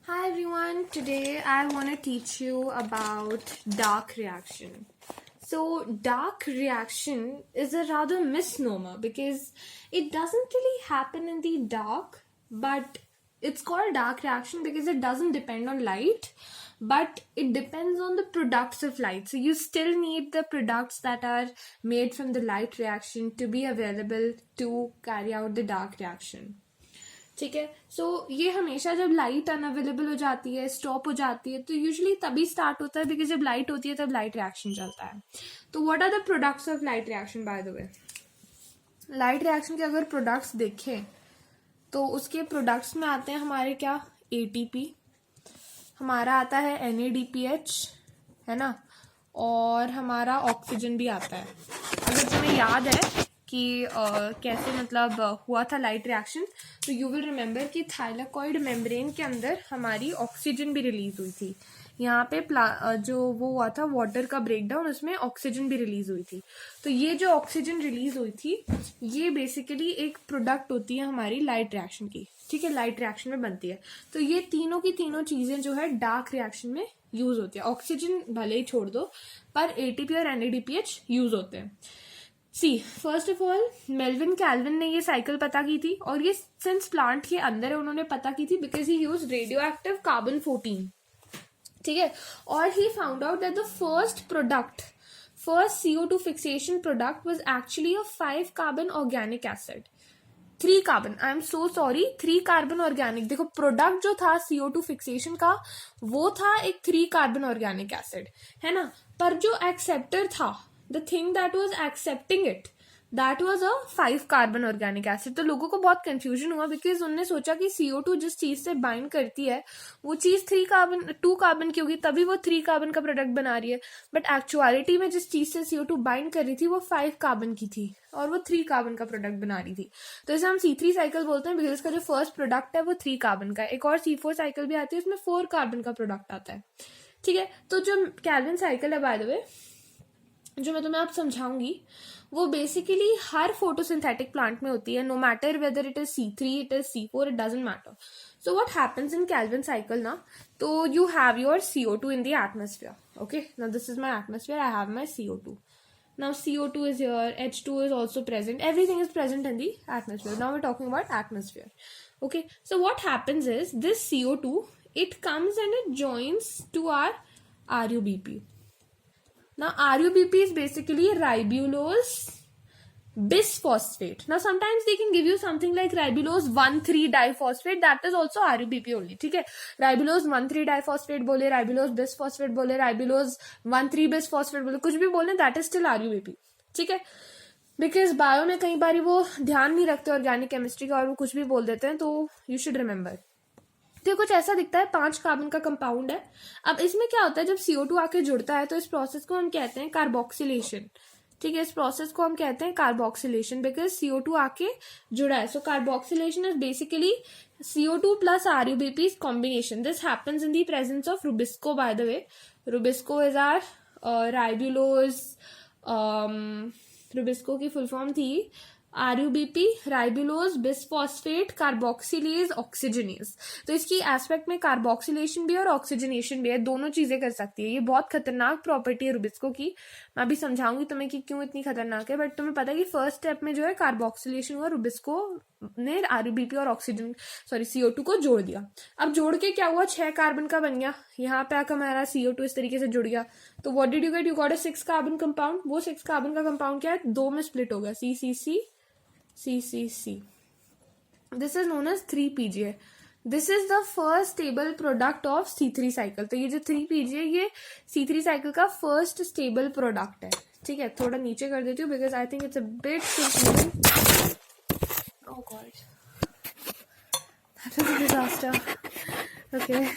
Hi everyone, today I want to teach you about dark reaction. So, dark reaction is a rather misnomer because it doesn't really happen in the dark, but it's called dark reaction because it doesn't depend on light, but it depends on the products of light. So, you still need the products that are made from the light reaction to be available to carry out the dark reaction. ठीक है. सो ये हमेशा जब light unavailable हो जाती है, stop हो जाती है, तो यूजुअली तभी स्टार्ट होता है बिकॉज जब लाइट होती है तब लाइट रिएक्शन चलता है. तो what are the products of light reaction? By the way, light reaction के अगर प्रोडक्ट्स देखें तो उसके प्रोडक्ट्स में आते हैं हमारे क्या, एटीपी, हमारा आता है NADPH, है ना, और हमारा ऑक्सीजन भी आता है. अगर तुम्हें याद है कि कैसे मतलब हुआ था लाइट रिएक्शन, तो यू विल रिमेम्बर कि थाइलाकॉइड मेम्ब्रेन के अंदर हमारी ऑक्सीजन भी रिलीज हुई थी. यहाँ पे जो वो हुआ था वाटर का ब्रेकडाउन, उसमें ऑक्सीजन भी रिलीज हुई थी. तो ये जो ऑक्सीजन रिलीज हुई थी ये बेसिकली एक प्रोडक्ट होती है हमारी लाइट रिएक्शन की. ठीक है, लाइट रिएक्शन में बनती है. तो ये तीनों की तीनों चीजें जो है डार्क रिएक्शन में यूज होती है. ऑक्सीजन भले ही छोड़ दो, पर ATP और NADPH यूज होते हैं. See, first of all Melvin Calvin ने ये साइकिल पता की थी, और ये सिंस प्लांट के अंदर है उन्होंने पता की थी because he use radio active carbon 14. ठीक है, और he found out that the first CO2 fixation product was actually a 5 carbon organic acid. 3 carbon, I am so sorry, 3 carbon organic. देखो, प्रोडक्ट जो था CO2 फिक्सेशन का वो था एक 3 कार्बन ऑर्गेनिक एसिड, है ना. पर जो एक्सेप्टर था, the thing that was accepting it, that was a 5 carbon organic acid. तो लोगों को बहुत कंफ्यूजन हुआ बिकॉज उन्होंने सोचा कि CO2 जिस चीज से बाइंड करती है वो चीज 2 कार्बन की होगी, तभी वो 3 कार्बन का प्रोडक्ट बना रही है. बट एक्चुअलिटी में जिस चीज से CO2 बाइंड कर रही थी वो 5 कार्बन की थी और वो 3 कार्बन का प्रोडक्ट बना रही थी. तो इसे हम C3 साइकिल बोलते हैं बिकॉज इसका जो फर्स्ट प्रोडक्ट है वो 3 कार्बन का है. एक और C4 साइकिल भी आती है, उसमें 4 कार्बन का प्रोडक्ट आता है. ठीक है, तो जो कैल्विन साइकिल है, बाय द वे, जो मैं तुम्हें आप समझाऊंगी, वो बेसिकली हर फोटोसिंथेटिक प्लांट में होती है. No matter whether it is C3, it is C4, it doesn't matter. So what happens in Calvin cycle ना, तो you have your CO2 in the atmosphere. Okay, now this is my atmosphere, I have my CO2. Now CO2 is here, H2 is also present, everything is present in the atmosphere. Now we're talking about atmosphere. Okay, so what happens is this CO2, it comes and it joins to our RUBP. Now RUBP is basically ribulose bisphosphate. Now sometimes they can give you something like ribulose 1,3 diphosphate, that is also RUBP only. ठीक है, ribulose 1,3 diphosphate बोले, ribulose bisphosphate बोले, ribulose 1,3 bisphosphate बोले, कुछ भी बोले, that is still RUBP. ठीक है, बिकॉज बायो में कई बार वो ध्यान नहीं रखते ऑर्गेनिक केमिस्ट्री का और वो कुछ भी बोल देते हैं, तो यू शुड रिमेम्बर. तो कुछ ऐसा दिखता है, 5 कार्बन का कंपाउंड है. अब इसमें क्या होता है, जब CO2 आके जुड़ता है तो इस प्रोसेस को हम कहते हैं कार्बोक्सिलेशन. ठीक है, इस प्रोसेस को हम कहते हैं कार्बोक्सिलेशन बिकॉज CO2 आके जुड़ा है. So carboxylation is basically CO2 plus RUBP combination. This happens in the presence of rubisco. By the way, rubisco is R ribulose. Rubisco की फुल फॉर्म थी RUBP, ribulose bisphosphate carboxylase oxygenase. तो इसकी aspect में carboxylation भी और oxygenation भी है, दोनों चीजें कर सकती है. ये बहुत खतरनाक प्रॉपर्टी है रुबिस्को की. मैं अभी समझाऊंगी तुम्हें कि क्यों इतनी खतरनाक है, बट तुम्हें पता है कि फर्स्ट स्टेप में जो है कार्बोक्सिलेशन हुआ, रुबिस्को ने RUBP और ऑक्सीजन CO2 को जोड़ दिया. अब जोड़ के क्या हुआ, 6 कार्बन का बन गया. यहाँ पे आकर हमारा CO2 इस तरीके से जुड़ गया. तो what did you get, you got a 6 carbon compound. वो 6 कार्बन का कंपाउंड क्या है, 2 में स्प्लिट हो गया, CCC. This is known as 3PGA. This is the first stable product of C3 cycle. तो ये जो 3PGA, ये C3 cycle का first stable product है. ठीक है, थोड़ा नीचे कर देती हूँ because I think it's a bit confusing. Oh God, that was a disaster. Okay.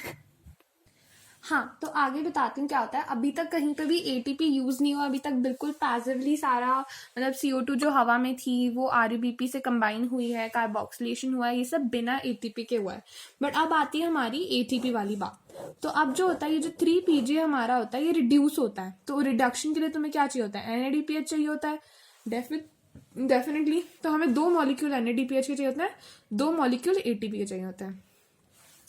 हाँ, तो आगे बताती हूँ क्या होता है. अभी तक कहीं पे भी ATP यूज नहीं हुआ, अभी तक बिल्कुल पैसिवली सारा, मतलब CO2 जो हवा में थी वो RUBP से कंबाइन हुई है, कार्बोक्सिलेशन हुआ है, ये सब बिना ATP के हुआ है. बट अब आती है हमारी ATP वाली बात. तो अब जो होता है, ये जो 3PGA हमारा होता है, ये रिड्यूस होता है. तो रिडक्शन के लिए तुम्हें क्या चाहिए होता है, NADPH चाहिए होता है डेफिनेटली. तो हमें 2 मॉलिक्यूल NADPH के चाहिए होता है, 2 मॉलिक्यूल ATP के चाहिए होता है.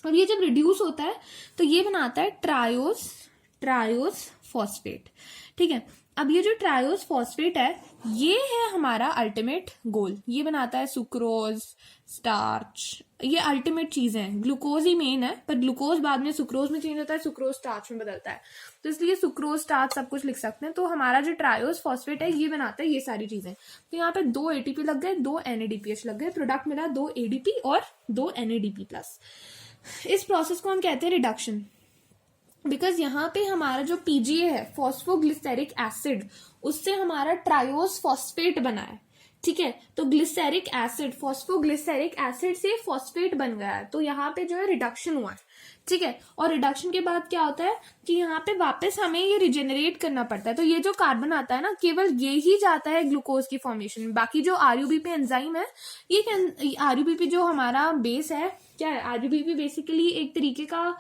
और ये जब रिड्यूस होता है तो ये बनाता है ट्रायोस फॉस्फेट। ठीक है, अब ये जो ट्रायोस फॉस्फेट है ये है हमारा अल्टीमेट गोल। ये बनाता है सुक्रोज, स्टार्च, ये अल्टीमेट चीजें हैं। ग्लूकोज ही मेन है, पर ग्लूकोज बाद में सुक्रोज में चेंज होता है, सुक्रोज स्टार्च में बदलता है, तो इसलिए सुक्रोज स्टार्च सब कुछ लिख सकते हैं। तो हमारा जो ट्रायोस फॉस्फेट है ये बनाता है ये सारी चीजें। तो यहाँ पे 2 ATP लग गए, 2 NADPH लग गए, प्रोडक्ट मिला 2 ADP और 2 NADP+। इस प्रोसेस को हम कहते हैं रिडक्शन, बिकॉज यहाँ पे हमारा जो PGA है, फॉस्फोग्लिसरेरिक एसिड, उससे हमारा ट्रायोस फॉस्फेट बना है। ठीक है, तो ग्लिसरेरिक एसिड, फॉस्फोग्लिसरेरिक एसिड से फॉस्फेट बन गया है, तो यहाँ पे जो है रिडक्शन हुआ है। ठीक है, और रिडक्शन के बाद क्या होता है कि यहाँ पे वापस हमें ये रिजेनरेट करना पड़ता है। तो ये जो कार्बन आता है ना, केवल ये ही जाता है ग्लूकोज की फॉर्मेशन में। बाकी जो RUBP एंजाइम है, ये RUBP जो हमारा बेस है, क्या है RUBP बेसिकली एक तरीके का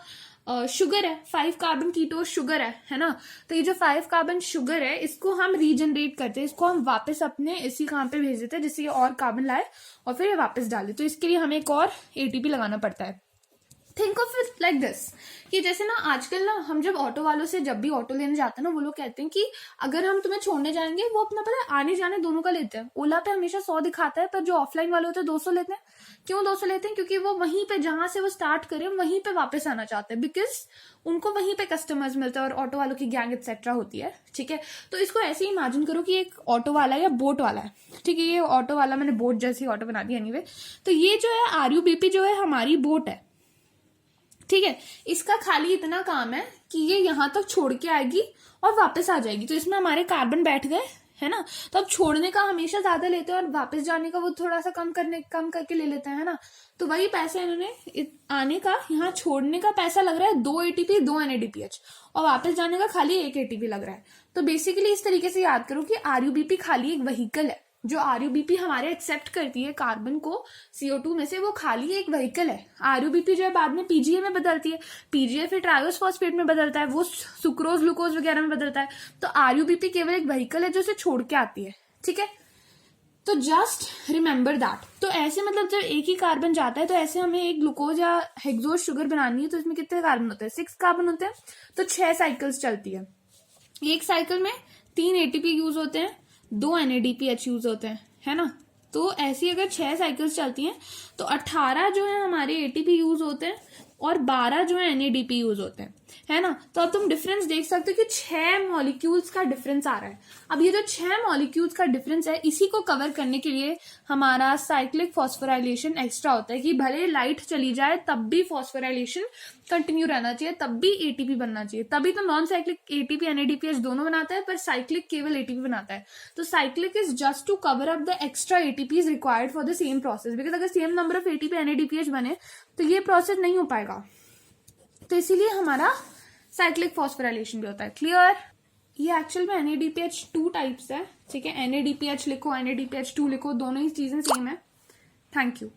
शुगर है, 5 कार्बन कीटोज शुगर है ना। तो ये जो 5 कार्बन शुगर है इसको हम रीजनरेट करते हैं, इसको हम वापस अपने इसी काम पे भेज देते हैं जिससे ये और कार्बन लाए और फिर ये वापस डाले। तो इसके लिए हमें एक और ATP लगाना पड़ता है। Think of it like this कि जैसे ना आजकल ना हम जब ऑटो वालों से जब भी ऑटो लेने जाते हैं ना, वो लोग कहते हैं कि अगर हम तुम्हें छोड़ने जाएंगे, वो अपना पता है आने जाने दोनों का लेते हैं। ओला पे हमेशा 100 दिखाता है, पर जो ऑफलाइन वाले होते हैं 200 लेते हैं। क्यों 200 लेते हैं? क्योंकि वो वहीं पे जहां से वो स्टार्ट करे वहीं पे वापस आना चाहते हैं, बिकॉज उनको वहीं पे कस्टमर्स मिलते हैं और ऑटो वालों की गैंग एक्सेट्रा होती है। ठीक है, तो इसको ऐसे ही इमेजिन करो कि एक ऑटो वाला या बोट वाला है। ठीक है, ये ऑटो वाला, मैंने बोट जैसी ऑटो बना दी एनीवे। तो ये जो है RUBP जो है हमारी बोट है। ठीक है, इसका खाली इतना काम है कि ये यहां तक छोड़ के आएगी और वापस आ जाएगी। तो इसमें हमारे कार्बन बैठ गए, है ना। तो अब छोड़ने का हमेशा ज्यादा लेते हैं और वापस जाने का वो थोड़ा सा कम करके ले लेते हैं, है ना। तो वही पैसा इन्होंने आने का, यहाँ छोड़ने का पैसा लग रहा है 2 ATP 2 NADPH, और वापस जाने का खाली 1 ATP लग रहा है। तो बेसिकली इस तरीके से याद करो कि RUBP खाली एक व्हीकल है। जो RUBP हमारे एक्सेप्ट करती है कार्बन को CO2 में से, वो खाली एक व्हीकल है। RUBP जो है बाद में PGA में बदलती है, PGA फिर ट्रायोस फॉस्फेट में बदलता है, वो सुक्रोज ग्लूकोज वगैरह में बदलता है। तो RUBP केवल एक व्हीकल है जो उसे छोड़ के आती है। ठीक है, तो जस्ट रिमेंबर दैट। तो ऐसे मतलब जब एक ही कार्बन जाता है, तो ऐसे हमें एक ग्लूकोज या हेक्सोज शुगर बनानी है, तो इसमें कितने कार्बन होते हैं? 6 कार्बन होते हैं। तो 6 साइकिल्स चलती है। एक साइकिल में 3 ATP यूज होते हैं, 2 NADPH यूज होते हैं, है ना। तो ऐसी अगर 6 साइकिल्स चलती हैं तो 18 जो है हमारे ATP यूज होते हैं और 12 जो है NADP यूज होते हैं, है ना। तो अब तुम डिफरेंस देख सकते हो कि 6 मॉलिक्यूल्स का डिफरेंस आ रहा है। अब ये जो 6 मॉलिक्यूल्स का डिफरेंस है, इसी को कवर करने के लिए हमारा साइक्लिक फॉस्फोराइलेशन एक्स्ट्रा होता है कि भले लाइट चली जाए तब भी फॉस्फोराइलेशन कंटिन्यू रहना चाहिए, तब भी ATP बनना चाहिए। तभी तो नॉन साइक्लिक ATP NADPH दोनों बनाता है, पर साइक्लिक केवल ATP बनाता है। तो cyclic is just to cover up the extra ATPs required for the same process, because अगर same number of ATP NADPH बने तो ये प्रोसेस नहीं हो पाएगा। तो इसीलिए हमारा साइक्लिक फॉस्फोराइलेशन भी होता है। क्लियर? ये एक्चुअल में NADPH 2 टाइप्स है। ठीक है, NADPH लिखो, NADPH 2 लिखो, दोनों ही चीजें सेम है। Thank you.